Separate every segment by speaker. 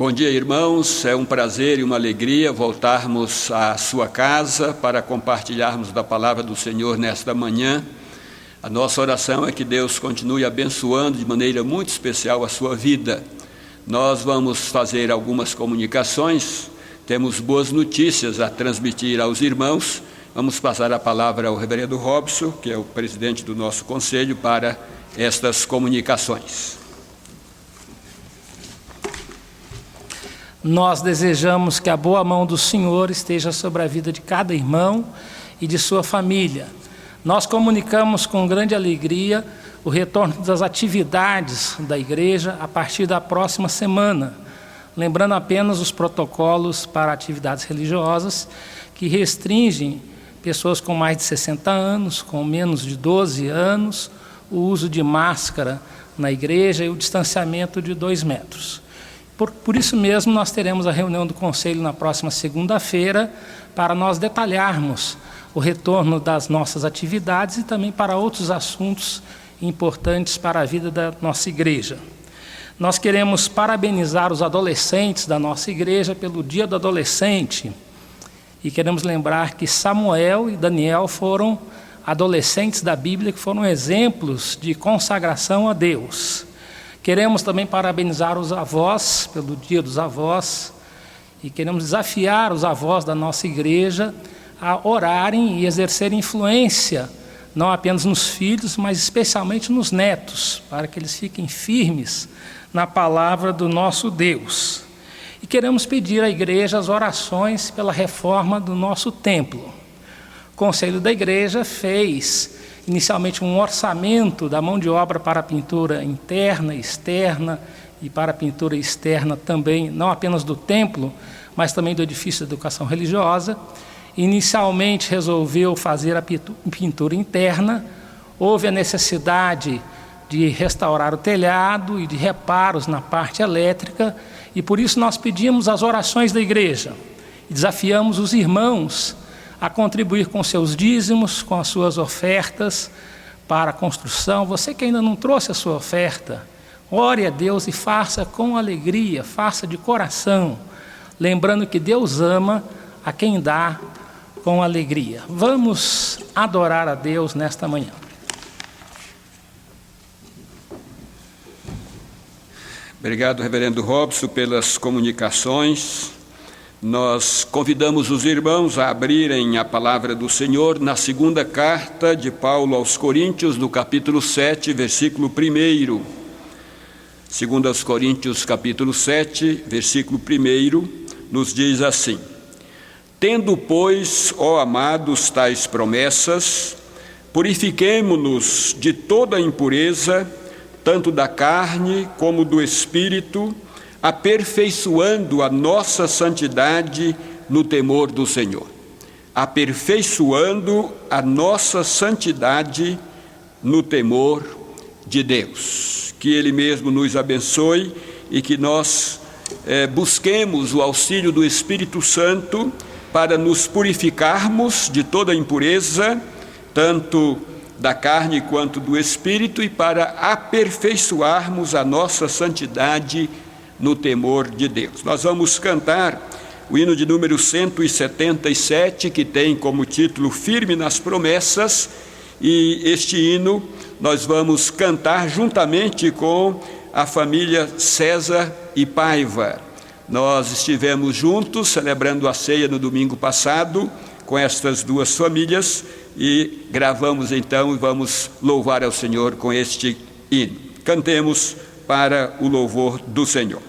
Speaker 1: Bom dia, irmãos. É um prazer e uma alegria voltarmos à sua casa para compartilharmos da palavra do Senhor nesta manhã. A nossa oração é que Deus continue abençoando de maneira muito especial a sua vida. Nós vamos fazer algumas comunicações, temos boas notícias a transmitir aos irmãos. Vamos passar a palavra ao reverendo Robson, que é o presidente do nosso conselho, para estas comunicações.
Speaker 2: Nós desejamos que a boa mão do Senhor esteja sobre a vida de cada irmão e de sua família. Nós comunicamos com grande alegria o retorno das atividades da igreja a partir da próxima semana, lembrando apenas os protocolos para atividades religiosas que restringem pessoas com mais de 60 anos, com menos de 12 anos, o uso de máscara na igreja e o distanciamento de 2 metros. Por isso mesmo, nós teremos a reunião do Conselho na próxima segunda-feira para nós detalharmos o retorno das nossas atividades e também para outros assuntos importantes para a vida da nossa igreja. Nós queremos parabenizar os adolescentes da nossa igreja pelo Dia do Adolescente e queremos lembrar que Samuel e Daniel foram adolescentes da Bíblia que foram exemplos de consagração a Deus. Queremos também parabenizar os avós pelo Dia dos Avós e queremos desafiar os avós da nossa igreja a orarem e exercerem influência, não apenas nos filhos, mas especialmente nos netos, para que eles fiquem firmes na palavra do nosso Deus. E queremos pedir à igreja as orações pela reforma do nosso templo. O Conselho da Igreja fez inicialmente um orçamento da mão de obra para a pintura interna e externa e para a pintura externa também, não apenas do templo, mas também do edifício de educação religiosa. Inicialmente resolveu fazer a pintura interna, houve a necessidade de restaurar o telhado e de reparos na parte elétrica, e por isso nós pedimos as orações da igreja e desafiamos os irmãos a contribuir com seus dízimos, com as suas ofertas para a construção. Você que ainda não trouxe a sua oferta, ore a Deus e faça com alegria, faça de coração, lembrando que Deus ama a quem dá com alegria. Vamos adorar a Deus nesta manhã.
Speaker 1: Obrigado, reverendo Robson, pelas comunicações. Nós convidamos os irmãos a abrirem a palavra do Senhor na segunda carta de Paulo aos Coríntios, no capítulo 7, versículo 1. Segundo aos Coríntios, capítulo 7, versículo 1, nos diz assim: Tendo, pois, ó amados, tais promessas, purifiquemo-nos de toda impureza, tanto da carne como do espírito, aperfeiçoando a nossa santidade no temor do Senhor. Aperfeiçoando a nossa santidade no temor de Deus. Que Ele mesmo nos abençoe e que nós busquemos o auxílio do Espírito Santo para nos purificarmos de toda impureza, tanto da carne quanto do espírito, e para aperfeiçoarmos a nossa santidade no temor de Deus. Nós vamos cantar o hino de número 177, que tem como título Firme nas Promessas, e este hino nós vamos cantar juntamente com a família César e Paiva. Nós estivemos juntos celebrando a ceia no domingo passado com estas duas famílias e gravamos então e vamos louvar ao Senhor com este hino. Cantemos para o louvor do Senhor.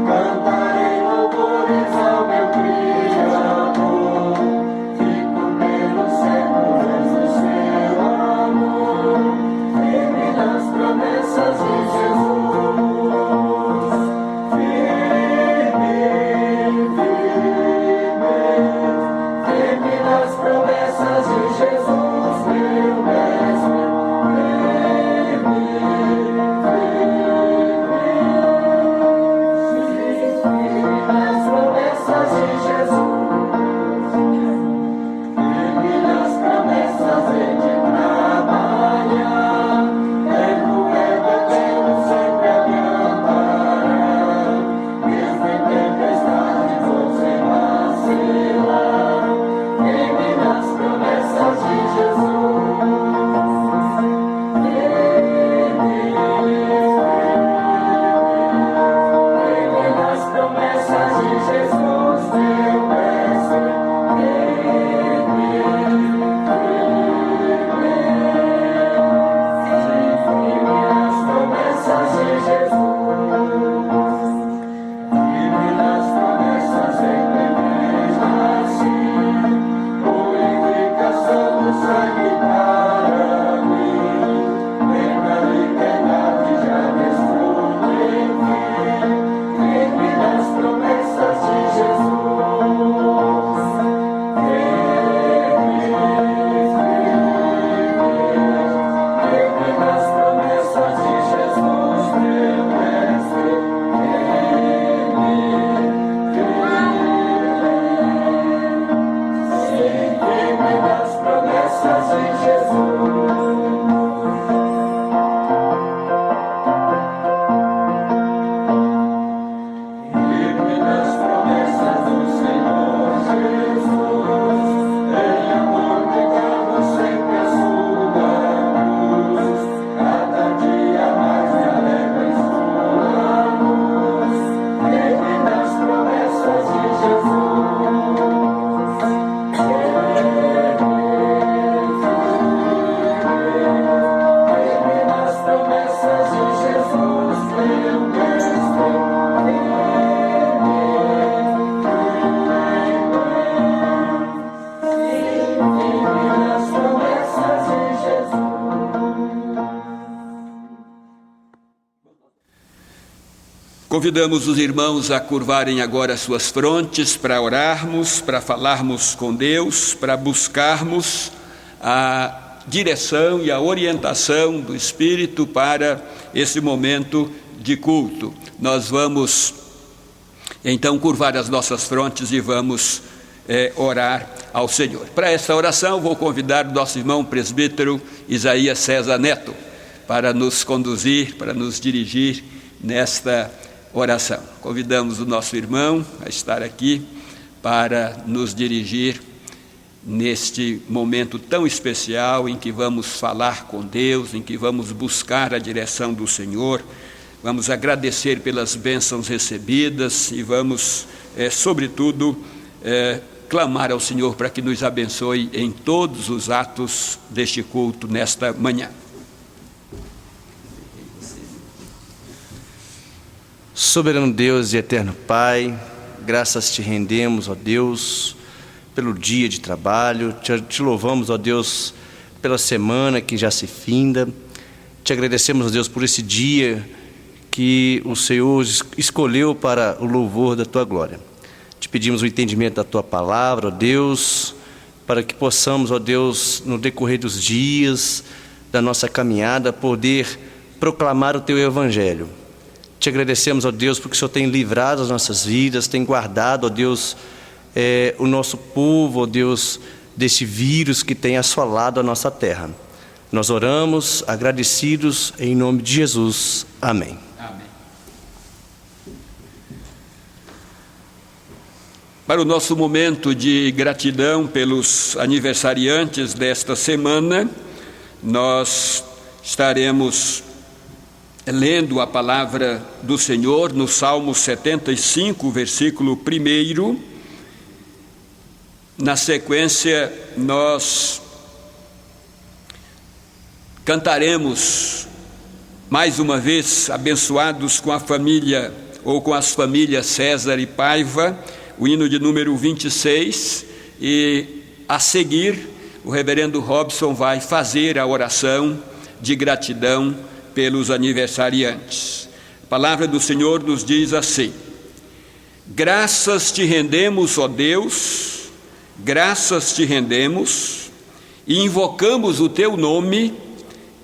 Speaker 3: Cantarei louvores ao meu Criador.
Speaker 1: Convidamos os irmãos a curvarem agora suas frontes para orarmos, para falarmos com Deus, para buscarmos a direção e a orientação do Espírito para esse momento de culto. Nós vamos então curvar as nossas frontes e vamos orar ao Senhor. Para essa oração vou convidar o nosso irmão presbítero Isaías César Neto para nos conduzir, para nos dirigir nesta oração. Convidamos o nosso irmão a estar aqui para nos dirigir neste momento tão especial em que vamos falar com Deus, em que vamos buscar a direção do Senhor, vamos agradecer pelas bênçãos recebidas e vamos, sobretudo, clamar ao Senhor para que nos abençoe em todos os atos deste culto nesta manhã.
Speaker 3: Soberano Deus e eterno Pai, graças te rendemos, ó Deus, pelo dia de trabalho, te louvamos, ó Deus, pela semana que já se finda, te agradecemos, ó Deus, por esse dia que o Senhor escolheu para o louvor da tua glória. Te pedimos o entendimento da tua palavra, ó Deus, para que possamos, ó Deus, no decorrer dos dias da nossa caminhada, poder proclamar o teu evangelho. Te agradecemos, ó Deus, porque o Senhor tem livrado as nossas vidas, tem guardado, ó Deus, o nosso povo, ó Deus, desse vírus que tem assolado a nossa terra. Nós oramos agradecidos em nome de Jesus. Amém.
Speaker 1: Amém. Para o nosso momento de gratidão pelos aniversariantes desta semana, nós estaremos lendo a palavra do Senhor no Salmo 75, versículo 1. Na sequência, nós cantaremos mais uma vez, abençoados com a família ou com as famílias César e Paiva, o hino de número 26, e a seguir o reverendo Robson vai fazer a oração de gratidão pelos aniversariantes. A palavra do Senhor nos diz assim: graças te rendemos, ó Deus, graças te rendemos, e invocamos o teu nome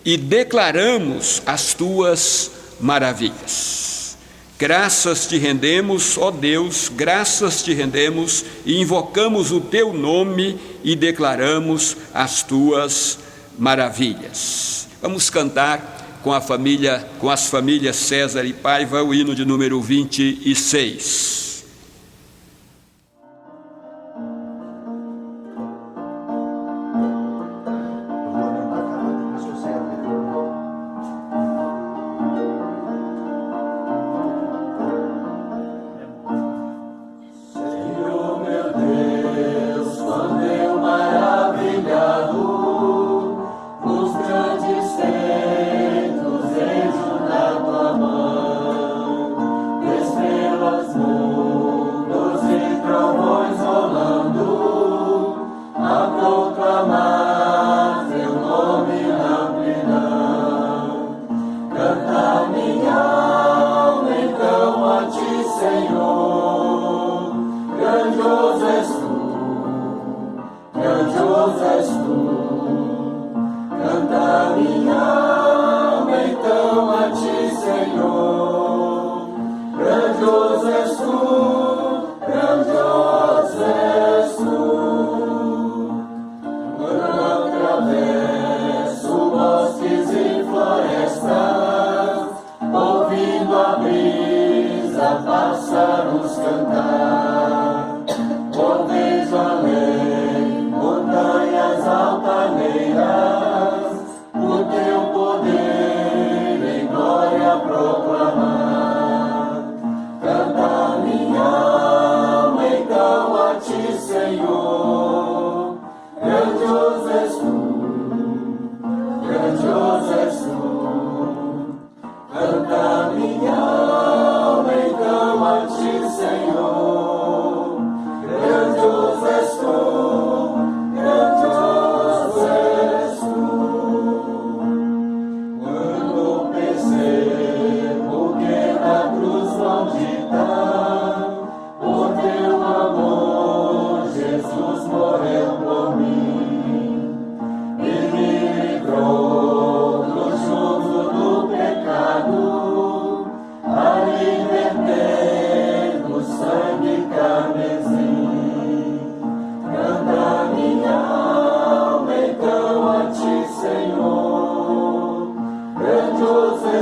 Speaker 1: e declaramos as tuas maravilhas. Graças te rendemos, ó Deus, graças te rendemos, e invocamos o teu nome e declaramos as tuas maravilhas. Vamos cantar com as famílias César e Paiva, o hino de número 26.
Speaker 4: Estrelas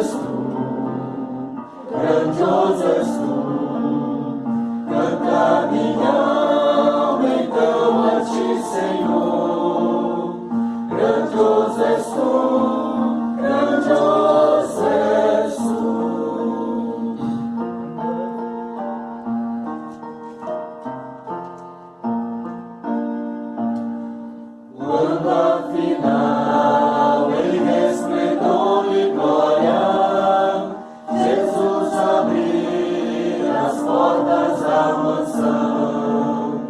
Speaker 4: és tu, grandioso és tu. Canta minha alma então a ti, Senhor. Grandioso és tu, grandioso és tu. Quando afinal em resplendor e glória Jesus abrir as portas da mansão,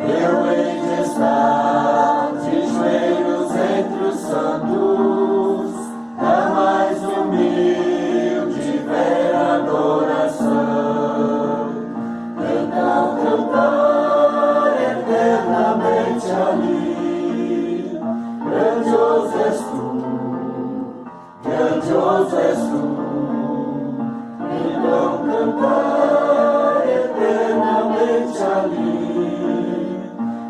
Speaker 4: eu hei de estar de joelhos entre os santos, na mais humilde e vera adoração. Então cantar eternamente ali. Grandioso és tu, grandioso és tu. Então cantar eternamente ali.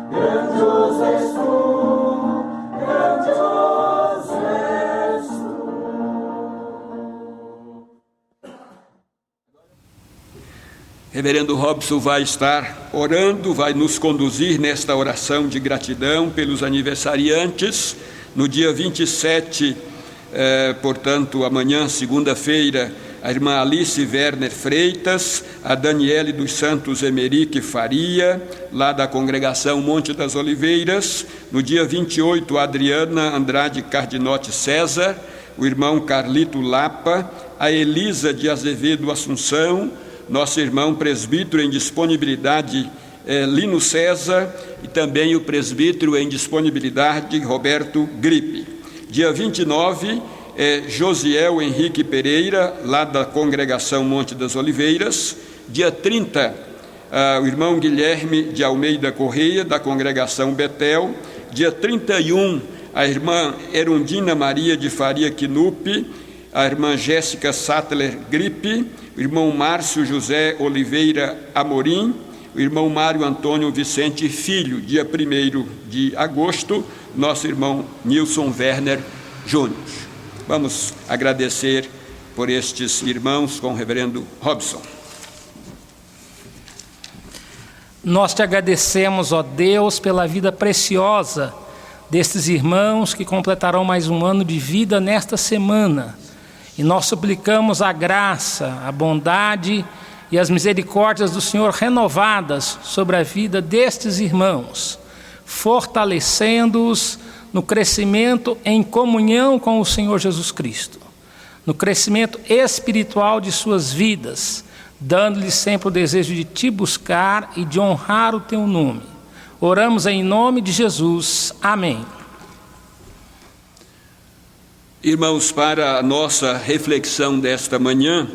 Speaker 4: Grandioso és tu, grandioso és tu.
Speaker 1: Reverendo Robson vai estar orando, vai nos conduzir nesta oração de gratidão pelos aniversariantes. No dia 27, portanto, amanhã, segunda-feira, a irmã Alice Werner Freitas, a Daniele dos Santos Emerique Faria, lá da congregação Monte das Oliveiras. No dia 28, a Adriana Andrade Cardinotti César, o irmão Carlito Lapa, a Elisa de Azevedo Assunção, nosso irmão presbítero em disponibilidade, Lino César, e também o presbítero em disponibilidade, Roberto Gripe. Dia 29, Josiel Henrique Pereira, lá da congregação Monte das Oliveiras. Dia 30, o irmão Guilherme de Almeida Correia, da congregação Betel. Dia 31, a irmã Erundina Maria de Faria Quinupe, a irmã Jéssica Sattler Gripe, o irmão Márcio José Oliveira Amorim, o irmão Mário Antônio Vicente Filho. Dia 1º de agosto, nosso irmão Nilson Werner Júnior. Vamos agradecer por estes irmãos com o reverendo Robson.
Speaker 2: Nós te agradecemos, ó Deus, pela vida preciosa destes irmãos que completarão mais um ano de vida nesta semana. E nós suplicamos a graça, a bondade e as misericórdias do Senhor renovadas sobre a vida destes irmãos, fortalecendo-os no crescimento em comunhão com o Senhor Jesus Cristo, no crescimento espiritual de suas vidas, dando-lhes sempre o desejo de te buscar e de honrar o teu nome. Oramos em nome de Jesus. Amém.
Speaker 1: Irmãos, para a nossa reflexão desta manhã,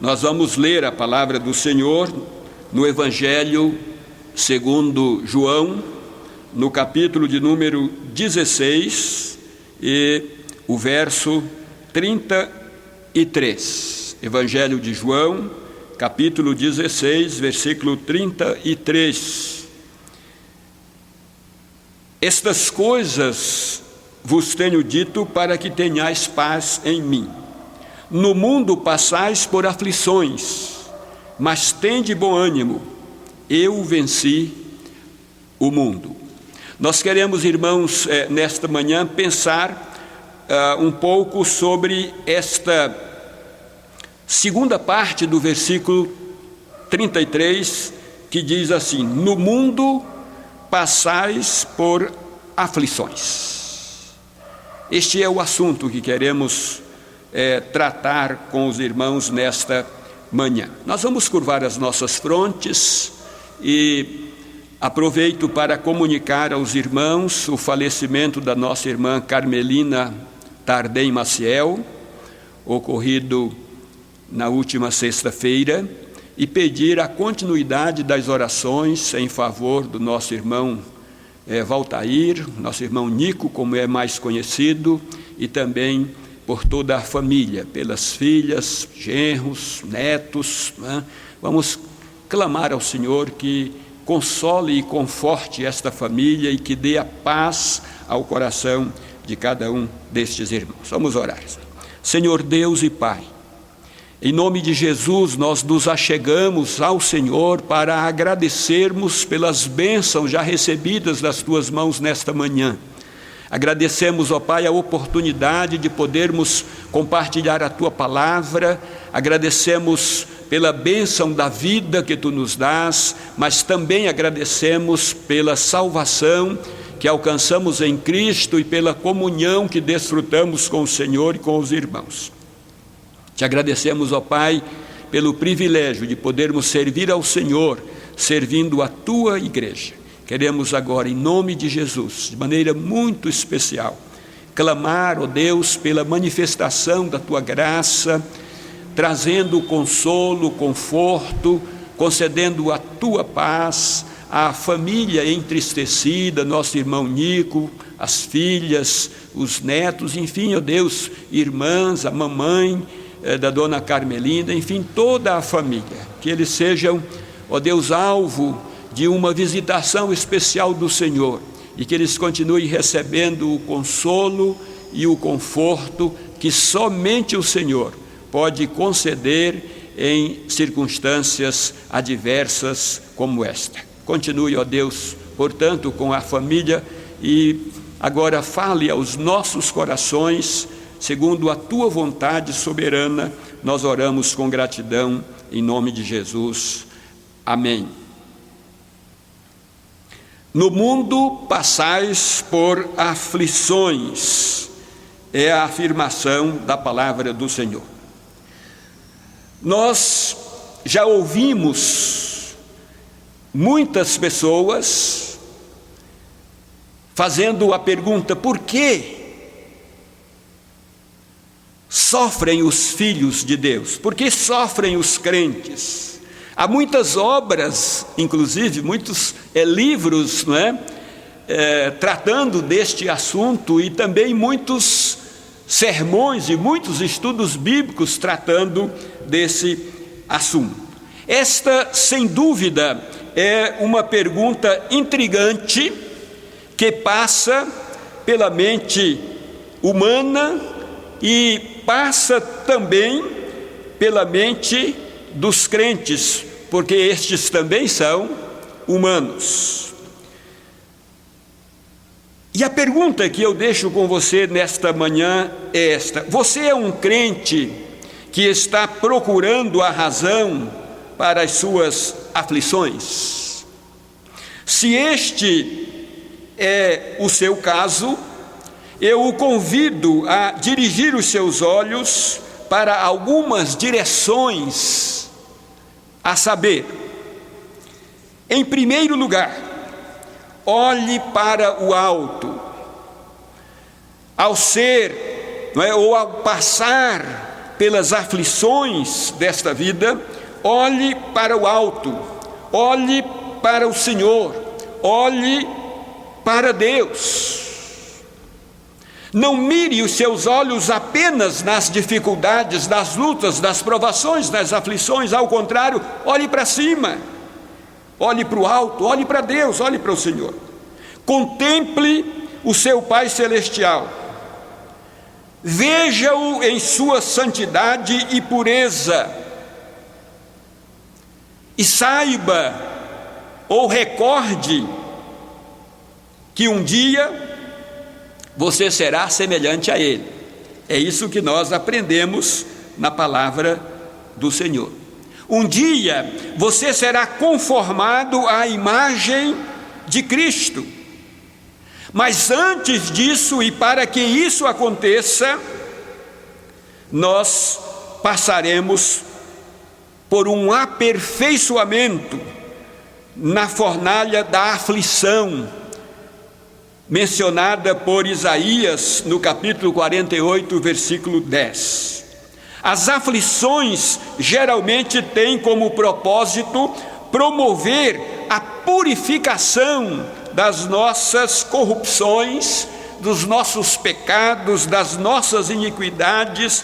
Speaker 1: nós vamos ler a palavra do Senhor no Evangelho segundo João, no capítulo de número 16 e o verso 33. Evangelho de João, capítulo 16, versículo 33. Estas coisas vos tenho dito para que tenhais paz em mim. No mundo passais por aflições, mas tende bom ânimo, eu venci o mundo. Nós queremos, irmãos, nesta manhã, pensar um pouco sobre esta segunda parte do versículo 33, que diz assim: no mundo passais por aflições. Este é o assunto que queremos tratar com os irmãos nesta manhã. Nós vamos curvar as nossas frontes e aproveito para comunicar aos irmãos o falecimento da nossa irmã Carmelina Tardem Maciel, ocorrido na última sexta-feira, e pedir a continuidade das orações em favor do nosso irmão Valtair, nosso irmão Nico, como é mais conhecido, e também por toda a família, pelas filhas, genros, netos, né? Vamos clamar ao Senhor que console e conforte esta família e que dê a paz ao coração de cada um destes irmãos. Vamos orar. Senhor Deus e Pai, Em nome de Jesus, nós nos achegamos ao Senhor para agradecermos pelas bênçãos já recebidas das Tuas mãos nesta manhã. Agradecemos, ó Pai, a oportunidade de podermos compartilhar a Tua palavra, agradecemos pela bênção da vida que Tu nos dás, mas também agradecemos pela salvação que alcançamos em Cristo e pela comunhão que desfrutamos com o Senhor e com os irmãos. Te agradecemos, ó Pai, pelo privilégio de podermos servir ao Senhor, servindo a Tua igreja. Queremos agora, em nome de Jesus, de maneira muito especial, clamar, ó Deus, pela manifestação da Tua graça, trazendo consolo, conforto, concedendo a Tua paz à família entristecida, nosso irmão Nico, as filhas, os netos, enfim, ó Deus, irmãs, a mamãe da dona Carmelinda, enfim, toda a família, que eles sejam, ó Deus, alvo de uma visitação especial do Senhor, e que eles continuem recebendo o consolo e o conforto que somente o Senhor pode conceder em circunstâncias adversas como esta. Continue, ó Deus, portanto, com a família, e agora fale aos nossos corações, segundo a Tua vontade soberana. Nós oramos com gratidão, em nome de Jesus. Amém. No mundo passais por aflições, é a afirmação da palavra do Senhor. Nós já ouvimos muitas pessoas fazendo a pergunta: por que sofrem os filhos de Deus? Por que sofrem os crentes? Há muitas obras, inclusive muitos livros, não é? Tratando deste assunto, e também muitos sermões e muitos estudos bíblicos tratando desse assunto. Esta, sem dúvida, é uma pergunta intrigante que passa pela mente humana e passa também pela mente dos crentes, porque estes também são humanos. E a pergunta que eu deixo com você nesta manhã é esta: você é um crente que está procurando a razão para as suas aflições? Se este é o seu caso, eu o convido a dirigir os seus olhos para algumas direções, a saber, em primeiro lugar, olhe para o alto. Ao ser, não é, ou ao passar pelas aflições desta vida, olhe para o alto, olhe para o Senhor, olhe para Deus. Não mire os seus olhos apenas nas dificuldades, nas lutas, nas provações, nas aflições. Ao contrário, olhe para cima, olhe para o alto, olhe para Deus, olhe para o Senhor. Contemple o seu Pai Celestial, veja-o em sua santidade e pureza, e saiba ou recorde que um dia você será semelhante a Ele. É isso que nós aprendemos na palavra do Senhor. Um dia você será conformado à imagem de Cristo. Mas antes disso, e para que isso aconteça, nós passaremos por um aperfeiçoamento na fornalha da aflição, mencionada por Isaías no capítulo 48, versículo 10. As aflições geralmente têm como propósito promover a purificação das nossas corrupções, dos nossos pecados, das nossas iniquidades,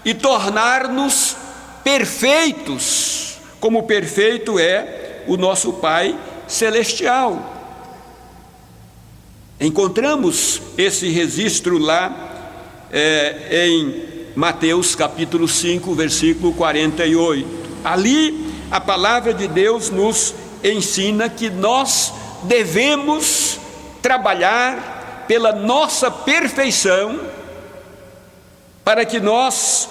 Speaker 1: e tornar-nos perfeitos, como perfeito é o nosso Pai Celestial. Encontramos esse registro lá em Mateus capítulo 5, versículo 48. Ali a palavra de Deus nos ensina que nós devemos trabalhar pela nossa perfeição, para que nós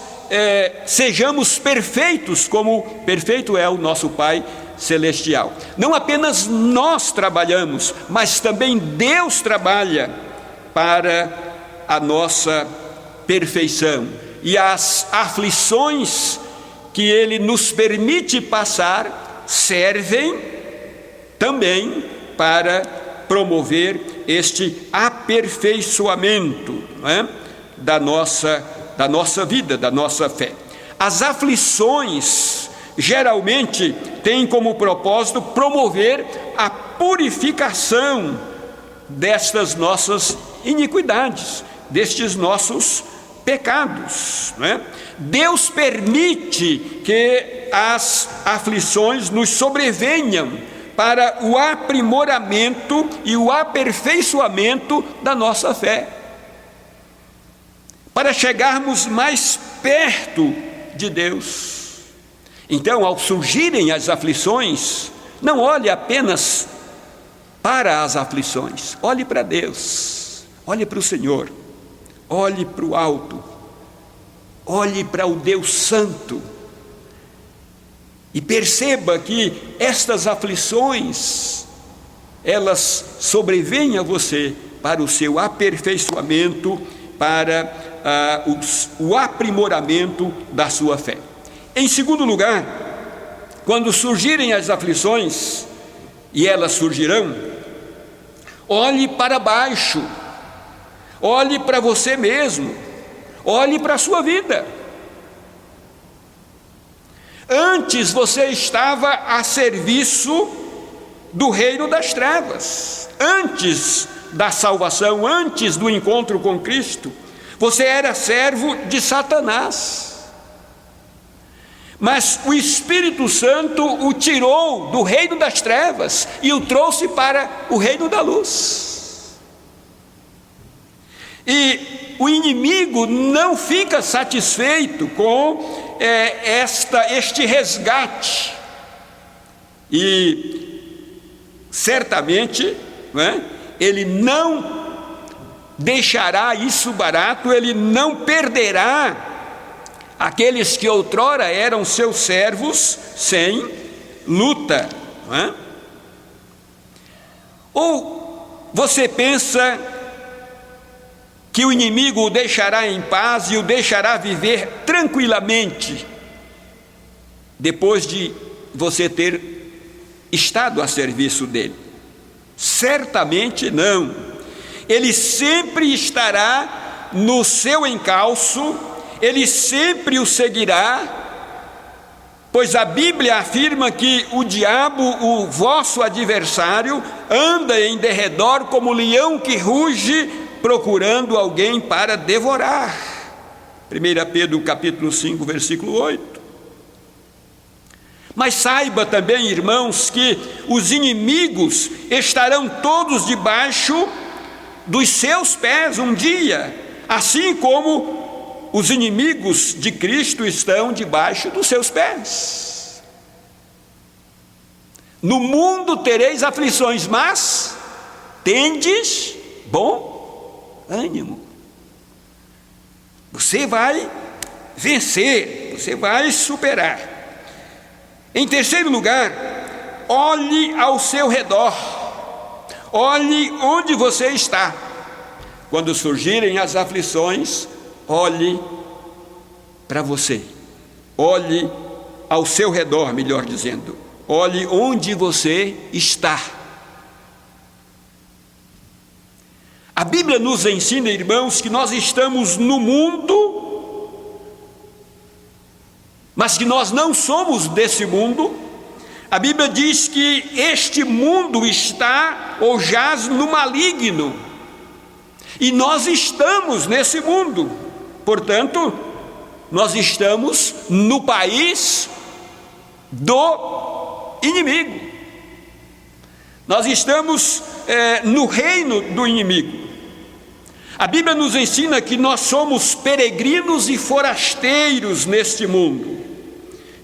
Speaker 1: sejamos perfeitos, como perfeito é o nosso Pai Celestial. Não apenas nós trabalhamos, mas também Deus trabalha para a nossa perfeição. E as aflições que Ele nos permite passar servem também para promover este aperfeiçoamento, não é? da nossa vida, da nossa fé. As aflições geralmente têm como propósito promover a purificação destas nossas iniquidades, destes nossos pecados, não é? Deus permite que as aflições nos sobrevenham para o aprimoramento e o aperfeiçoamento da nossa fé, para chegarmos mais perto de Deus. Então, ao surgirem as aflições, não olhe apenas para as aflições, olhe para Deus, olhe para o Senhor, olhe para o alto, olhe para o Deus Santo, e perceba que estas aflições, elas sobrevêm a você para o seu aperfeiçoamento, para o aprimoramento da sua fé. Em segundo lugar, quando surgirem as aflições, e elas surgirão, olhe para baixo, olhe para você mesmo, olhe para a sua vida. Antes você estava a serviço do reino das trevas. Antes da salvação, antes do encontro com Cristo, você era servo de Satanás. Mas o Espírito Santo o tirou do reino das trevas e o trouxe para o reino da luz. E o inimigo não fica satisfeito com este resgate, e certamente, não é? Ele não deixará isso barato, ele não perderá aqueles que outrora eram seus servos sem luta, não é? Ou você pensa que o inimigo o deixará em paz e o deixará viver tranquilamente depois de você ter estado a serviço dele? Certamente não. Ele sempre estará no seu encalço, ele sempre o seguirá, pois a Bíblia afirma que o diabo, o vosso adversário, anda em derredor como leão que ruge, procurando alguém para devorar. 1 Pedro capítulo 5, versículo 8. Mas saiba também, irmãos, que os inimigos estarão todos debaixo dos seus pés um dia, assim como os inimigos de Cristo estão debaixo dos seus pés. No mundo tereis aflições, mas tendes bom ânimo. Você vai vencer, você vai superar. Em terceiro lugar, olhe ao seu redor, olhe onde você está. Quando surgirem as aflições, olhe para você, olhe ao seu redor, melhor dizendo, olhe onde você está. A Bíblia nos ensina, irmãos, que nós estamos no mundo, mas que nós não somos desse mundo. A Bíblia diz que este mundo está ou jaz no maligno, e nós estamos nesse mundo. Portanto, nós estamos no país do inimigo, nós estamos no reino do inimigo. A Bíblia nos ensina que nós somos peregrinos e forasteiros neste mundo,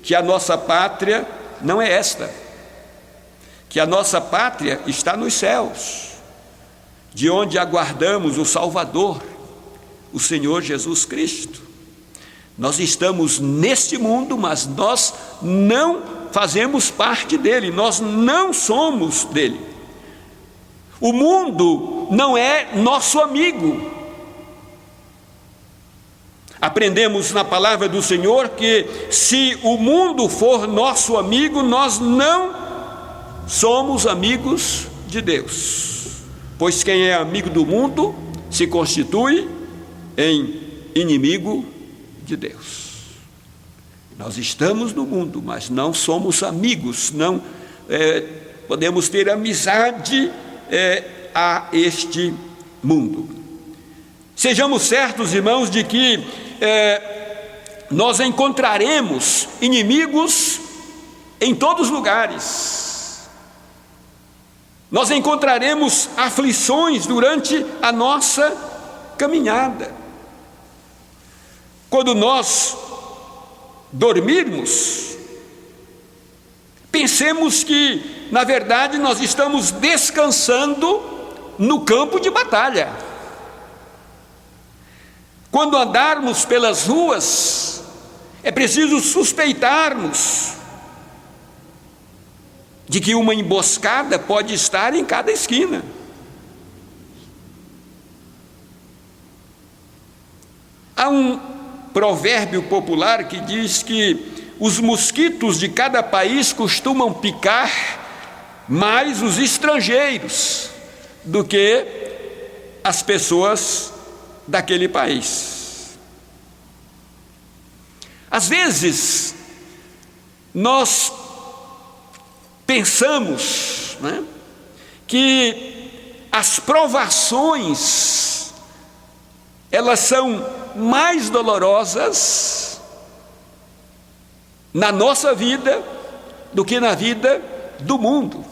Speaker 1: que a nossa pátria não é esta, que a nossa pátria está nos céus, de onde aguardamos o Salvador, o Senhor Jesus Cristo. Nós estamos neste mundo, mas nós não fazemos parte dele, nós não somos dele. O mundo não é nosso amigo. Aprendemos na palavra do Senhor que se o mundo for nosso amigo, nós não somos amigos de Deus. Pois quem é amigo do mundo se constitui em inimigo de Deus. Nós estamos no mundo, mas não somos amigos, não podemos ter amizade a este mundo. Sejamos certos, irmãos, de que nós encontraremos inimigos em todos os lugares. Nós encontraremos aflições durante a nossa caminhada. Quando nós dormirmos, pensemos que, na verdade, nós estamos descansando no campo de batalha. Quando andarmos pelas ruas, é preciso suspeitarmos de que uma emboscada pode estar em cada esquina. Há um provérbio popular que diz que os mosquitos de cada país costumam picar mais os estrangeiros do que as pessoas daquele país. Às vezes, nós pensamos, que as provações, elas são mais dolorosas na nossa vida do que na vida do mundo.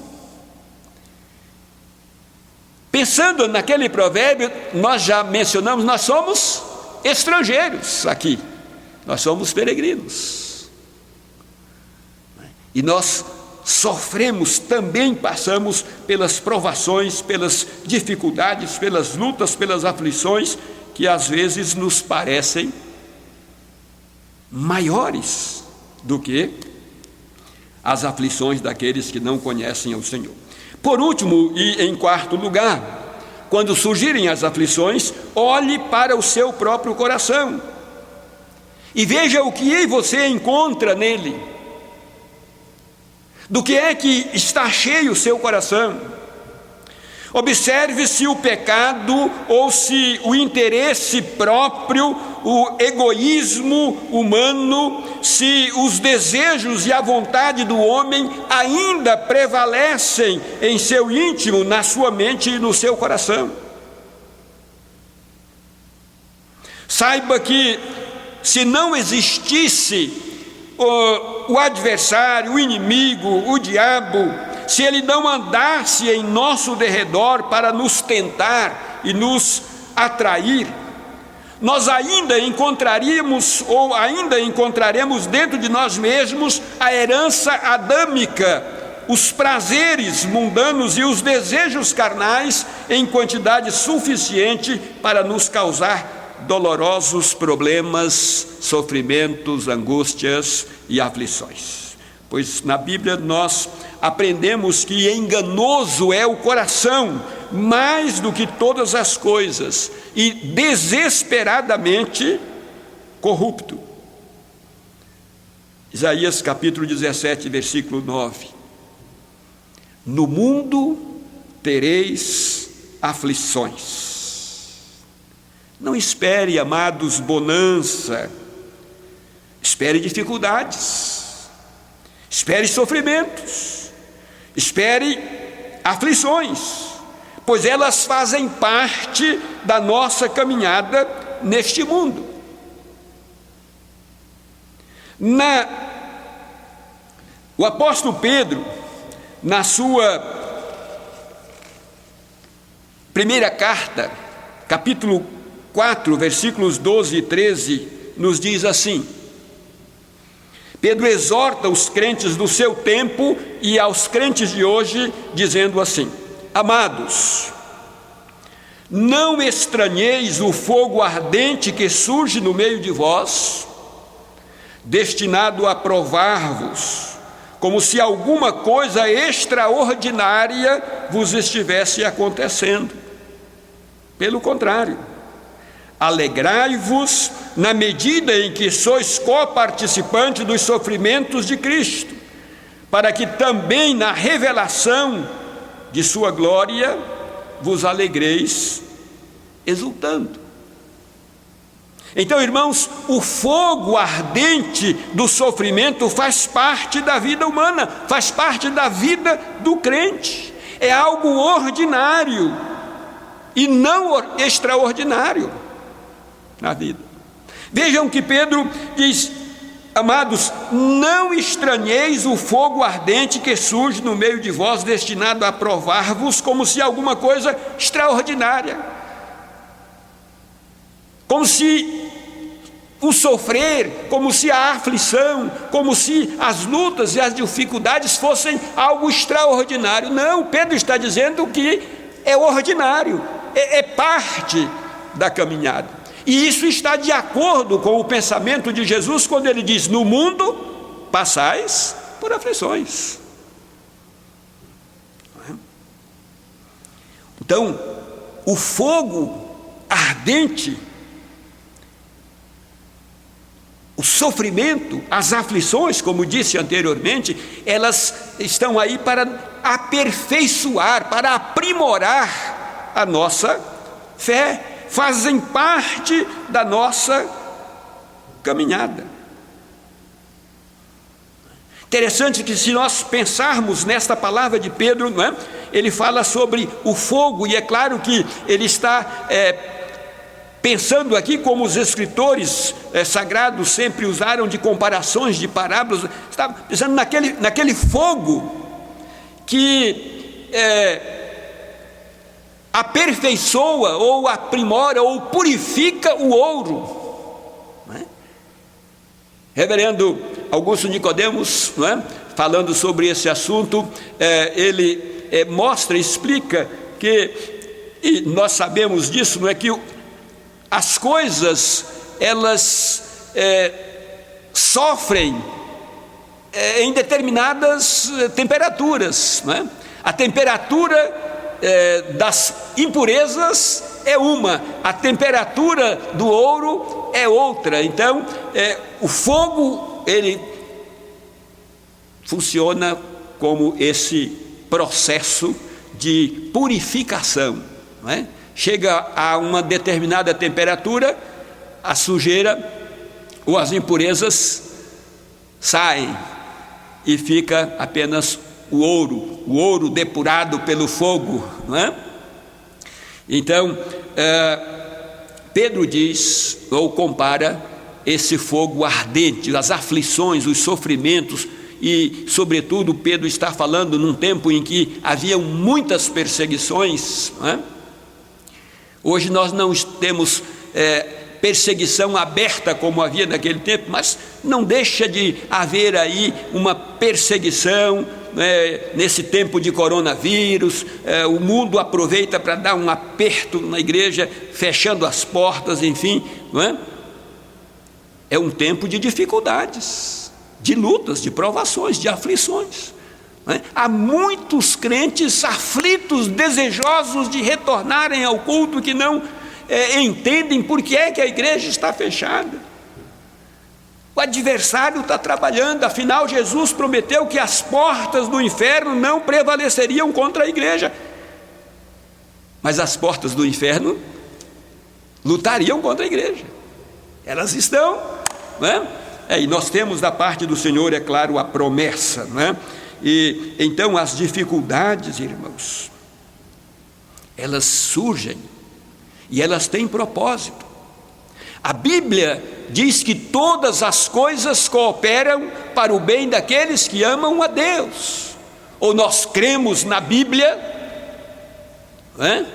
Speaker 1: Pensando naquele provérbio, nós já mencionamos, nós somos estrangeiros aqui, nós somos peregrinos. E nós sofremos, também passamos pelas provações, pelas dificuldades, pelas lutas, pelas aflições, que às vezes nos parecem maiores do que as aflições daqueles que não conhecem o Senhor. Por último, e em quarto lugar, quando surgirem as aflições, olhe para o seu próprio coração e veja o que você encontra nele. Do que é que está cheio o seu coração? Observe se o pecado ou se o interesse próprio, o egoísmo humano, se os desejos e a vontade do homem ainda prevalecem em seu íntimo, na sua mente e no seu coração. Saiba que se não existisse o adversário, o inimigo, o diabo, se ele não andasse em nosso derredor para nos tentar e nos atrair, nós ainda encontraríamos ou ainda encontraremos dentro de nós mesmos a herança adâmica, os prazeres mundanos e os desejos carnais em quantidade suficiente para nos causar dolorosos problemas, sofrimentos, angústias e aflições. Pois na Bíblia nós aprendemos que enganoso é o coração, mais do que todas as coisas, e desesperadamente corrupto. Isaías capítulo 17, versículo 9. No mundo tereis aflições. Não espere, amados, bonança. Espere dificuldades. Espere sofrimentos. Espere aflições, pois elas fazem parte da nossa caminhada neste mundo. O apóstolo Pedro, na sua primeira carta capítulo 4, versículos 12 e 13, nos diz assim: Pedro exorta os crentes do seu tempo e aos crentes de hoje, dizendo assim: Amados, não estranheis o fogo ardente que surge no meio de vós, destinado a provar-vos, como se alguma coisa extraordinária vos estivesse acontecendo. Pelo contrário, alegrai-vos na medida em que sois coparticipantes dos sofrimentos de Cristo, para que também na revelação de sua glória vos alegreis exultando. Então, irmãos, o fogo ardente do sofrimento faz parte da vida humana, faz parte da vida do crente. É algo ordinário e não extraordinário na vida. Vejam que Pedro diz: Amados, não estranheis o fogo ardente que surge no meio de vós, destinado a provar-vos, como se alguma coisa extraordinária, como se o sofrer, como se a aflição, como se as lutas e as dificuldades fossem algo extraordinário. Não, Pedro está dizendo que é ordinário, é parte da caminhada. E isso está de acordo com o pensamento de Jesus quando ele diz: no mundo passais por aflições. Então, o fogo ardente, o sofrimento, as aflições, como disse anteriormente, elas estão aí para aperfeiçoar, para aprimorar a nossa fé, fazem parte da nossa caminhada. Interessante que, se nós pensarmos nesta palavra de Pedro, não é? Ele fala sobre o fogo, e é claro que ele está pensando aqui, como os escritores sagrados sempre usaram de comparações, de parábolas, está pensando naquele fogo que aperfeiçoa ou aprimora ou purifica o ouro, não é? Reverendo Augusto Nicodemos, não é? Falando sobre esse assunto, ele mostra, explica que, e nós sabemos disso, não é, que as coisas, elas sofrem em determinadas temperaturas, não é? A temperatura das impurezas é uma, a temperatura do ouro é outra. Então, o fogo, ele funciona como esse processo de purificação, não é? Chega a uma determinada temperatura, a sujeira ou as impurezas saem e fica apenas o ouro depurado pelo fogo, não é? Então, Pedro diz, ou compara esse fogo ardente, as aflições, os sofrimentos, e sobretudo Pedro está falando num tempo em que haviam muitas perseguições, não é? Hoje nós não temos perseguição aberta como havia naquele tempo, mas não deixa de haver aí uma perseguição nesse tempo de coronavírus. O mundo aproveita para dar um aperto na igreja, fechando as portas, enfim, não é? É um tempo de dificuldades, de lutas, de provações, de aflições. Há muitos crentes aflitos, desejosos de retornarem ao culto, que não entendem por que é que a igreja está fechada. O adversário está trabalhando, afinal Jesus prometeu que as portas do inferno não prevaleceriam contra a igreja, mas as portas do inferno lutariam contra a igreja. Elas estão, não é? E nós temos da parte do Senhor, é claro, a promessa, não é? E então as dificuldades, irmãos, elas surgem e elas têm propósito. A Bíblia diz que todas as coisas cooperam para o bem daqueles que amam a Deus. Ou nós cremos na Bíblia, não é?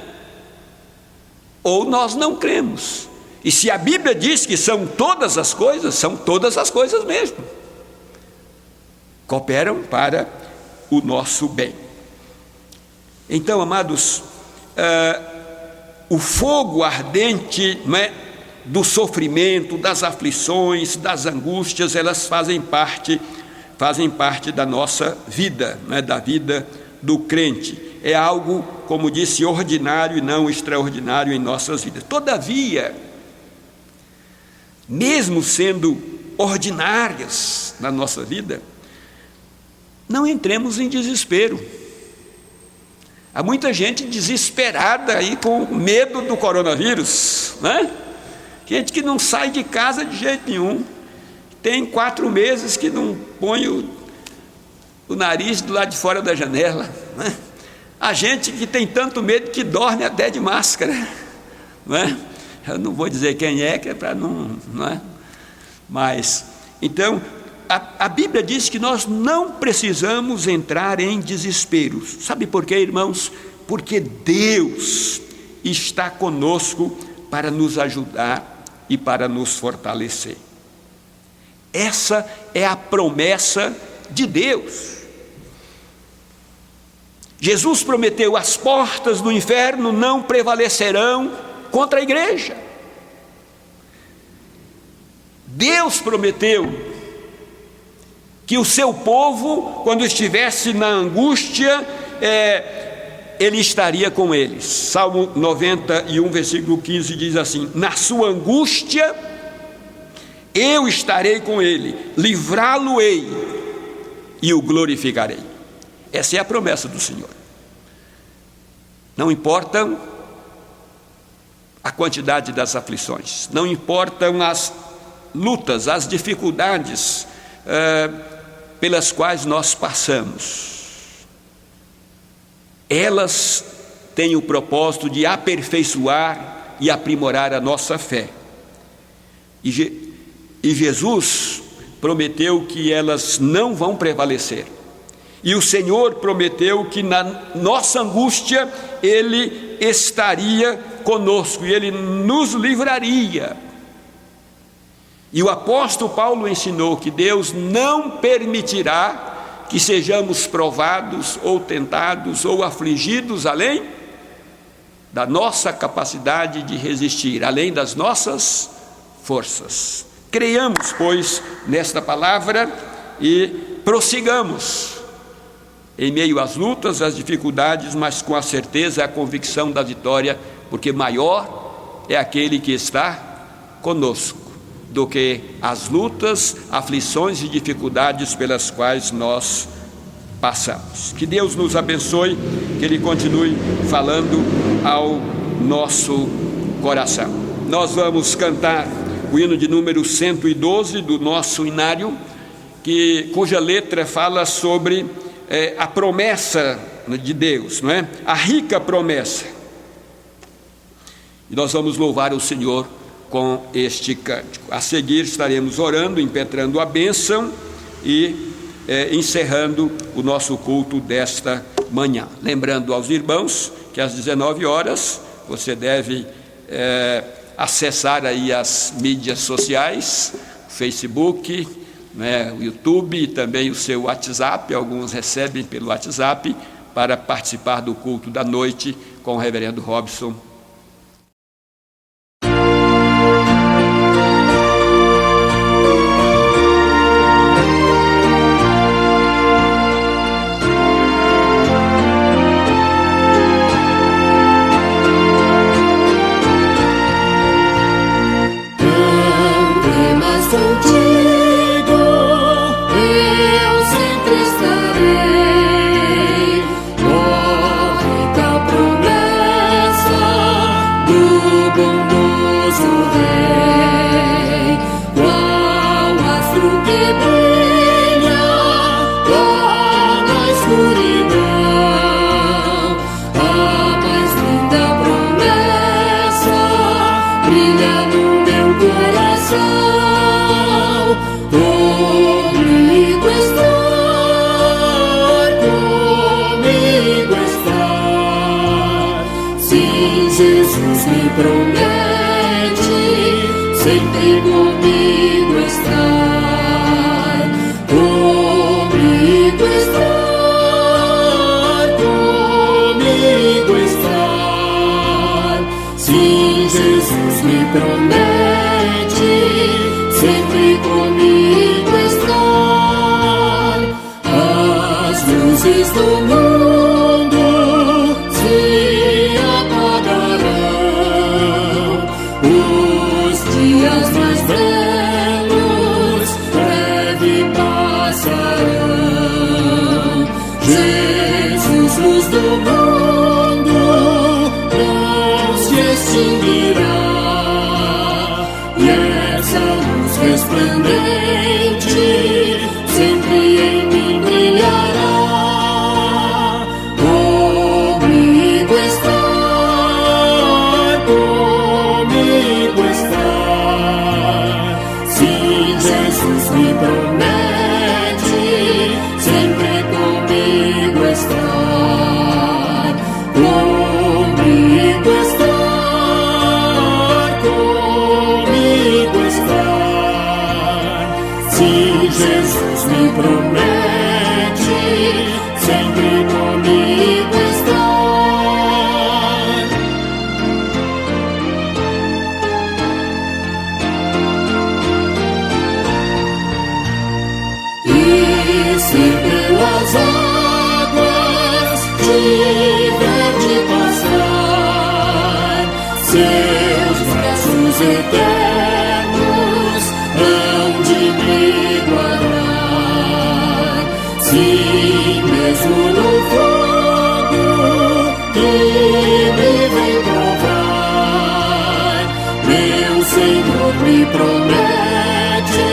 Speaker 1: ou nós não cremos. E se a Bíblia diz que são todas as coisas mesmo. Cooperam para o nosso bem. Então, amados, o fogo ardente, não é, do sofrimento, das aflições, das angústias, elas fazem parte da nossa vida, não é, da vida do crente. É algo, como disse, ordinário e não extraordinário em nossas vidas. Todavia, mesmo sendo ordinárias na nossa vida, não entremos em desespero. Há muita gente desesperada aí com medo do coronavírus, né? Gente que não sai de casa de jeito nenhum, tem 4 meses que não põe o nariz do lado de fora da janela, né? Há gente que tem tanto medo que dorme até de máscara, né? Eu não vou dizer quem é, que é para não é? Mas, então, a Bíblia diz que nós não precisamos entrar em desespero. Sabe por quê, irmãos? Porque Deus está conosco para nos ajudar e para nos fortalecer. Essa é a promessa de Deus. Jesus prometeu: as portas do inferno não prevalecerão contra a igreja. Deus prometeu que o seu povo, quando estivesse na angústia, ele estaria com eles. Salmo 91, versículo 15 diz assim: na sua angústia eu estarei com ele, livrá-lo-ei e o glorificarei. Essa é a promessa do Senhor. Não importam a quantidade das aflições, não importam as lutas, as dificuldades pelas quais nós passamos. Elas têm o propósito de aperfeiçoar e aprimorar a nossa fé. E Jesus prometeu que elas não vão prevalecer. E o Senhor prometeu que na nossa angústia Ele estaria conosco e Ele nos livraria. E o apóstolo Paulo ensinou que Deus não permitirá que sejamos provados ou tentados ou afligidos além da nossa capacidade de resistir, além das nossas forças. Creiamos, pois, nesta palavra e prossigamos em meio às lutas, às dificuldades, mas com a certeza e a convicção da vitória, porque maior é aquele que está conosco do que as lutas, aflições e dificuldades pelas quais nós passamos. Que Deus nos abençoe, que Ele continue falando ao nosso coração. Nós vamos cantar o hino de número 112 do nosso inário, cuja letra fala sobre a promessa de Deus, não é? A rica promessa. E nós vamos louvar o Senhor com este cântico. A seguir estaremos orando, impetrando a bênção e encerrando o nosso culto desta manhã. Lembrando aos irmãos que às 19 horas você deve acessar aí as mídias sociais, Facebook, né, o YouTube e também o seu WhatsApp. Alguns recebem pelo WhatsApp para participar do culto da noite com o reverendo Robson.
Speaker 4: Promessa promete sempre comigo estar, comigo estar, comigo estar. Sim, Jesus me promete sempre comigo estar. As luzes do mundo se apagarão, os dias mais belos breve passarão. Jesus, luz do mundo, não se extinguirá, e essa luz resplandente sempre em mim brilhará. Comigo estar, comigo estar. Sim, Jesus me promete sempre comigo estar, comigo estar, comigo estar. Sim, Jesus me promete sempre comigo estar. E se pelas águas tiver de passar, seus braços eternos hão de me guardar. Sim, mesmo no fogo que me vem provar, meu Senhor me promete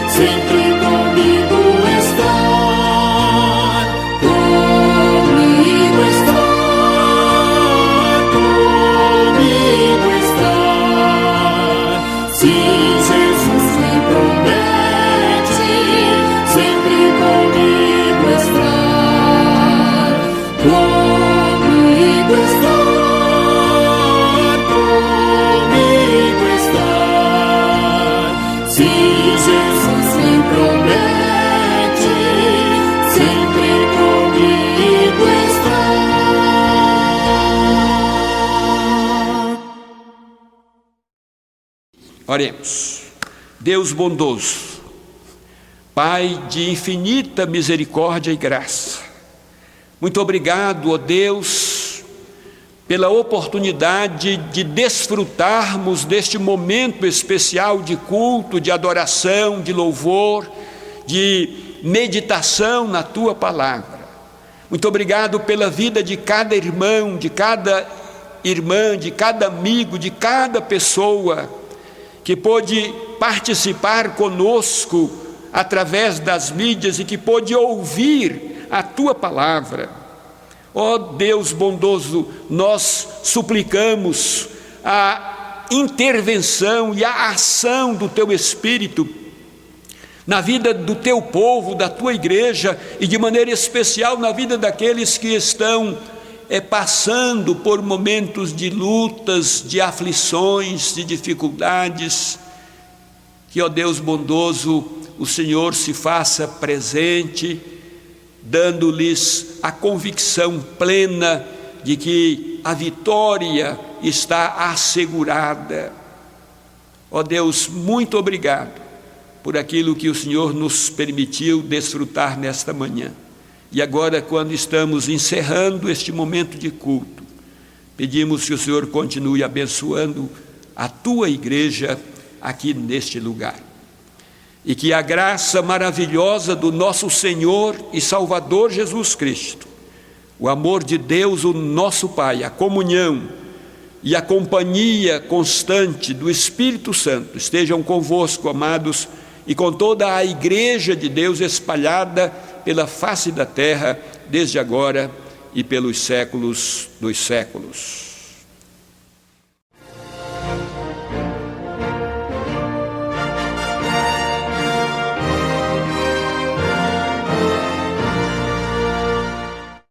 Speaker 4: sempre comigo estar, comigo estar, comigo estar. Sim, Jesus me promete sempre comigo estar, comigo estar, comigo estar. Sim, Jesus me promete sempre comigo estar.
Speaker 1: Oremos. Deus bondoso, Pai de infinita misericórdia e graça, muito obrigado, ó Deus, pela oportunidade de desfrutarmos deste momento especial de culto, de adoração, de louvor, de meditação na Tua Palavra. Muito obrigado pela vida de cada irmão, de cada irmã, de cada amigo, de cada pessoa que pôde participar conosco através das mídias e que pôde ouvir a Tua Palavra. Ó Deus bondoso, nós suplicamos a intervenção e a ação do Teu Espírito na vida do Teu povo, da Tua igreja e de maneira especial na vida daqueles que estão passando por momentos de lutas, de aflições, de dificuldades. Que, ó Deus bondoso, o Senhor se faça presente, dando-lhes a convicção plena de que a vitória está assegurada. Ó Deus, muito obrigado por aquilo que o Senhor nos permitiu desfrutar nesta manhã. E agora, quando estamos encerrando este momento de culto, pedimos que o Senhor continue abençoando a Tua igreja aqui neste lugar. E que a graça maravilhosa do nosso Senhor e Salvador Jesus Cristo, o amor de Deus, o nosso Pai, a comunhão e a companhia constante do Espírito Santo estejam convosco, amados, e com toda a igreja de Deus espalhada pela face da terra, desde agora e pelos séculos dos séculos.